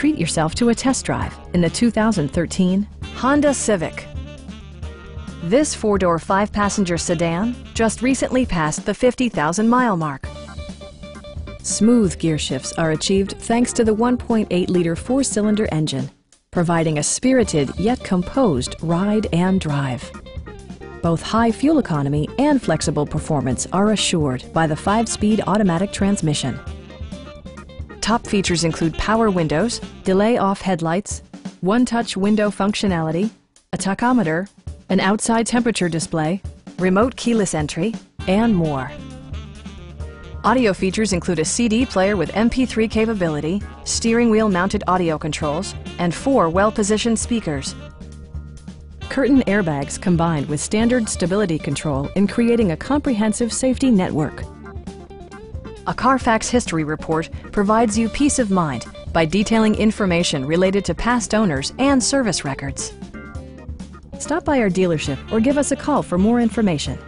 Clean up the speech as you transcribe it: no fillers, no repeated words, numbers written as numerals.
treat yourself to a test drive in the 2013 Honda Civic. This four-door, five-passenger sedan just recently passed the 50,000-mile mark. Smooth gear shifts are achieved thanks to the 1.8-liter four-cylinder engine, providing a spirited yet composed ride and drive. Both high fuel economy and flexible performance are assured by the 5-speed automatic transmission. Top features include power windows, delay-off headlights, one-touch window functionality, a tachometer, an outside temperature display, remote keyless entry, and more. Audio features include a CD player with MP3 capability, steering wheel mounted audio controls, and 4 well-positioned speakers. Curtain airbags combined with standard stability control in creating a comprehensive safety network. A Carfax history report provides you peace of mind by detailing information related to past owners and service records. Stop by our dealership or give us a call for more information.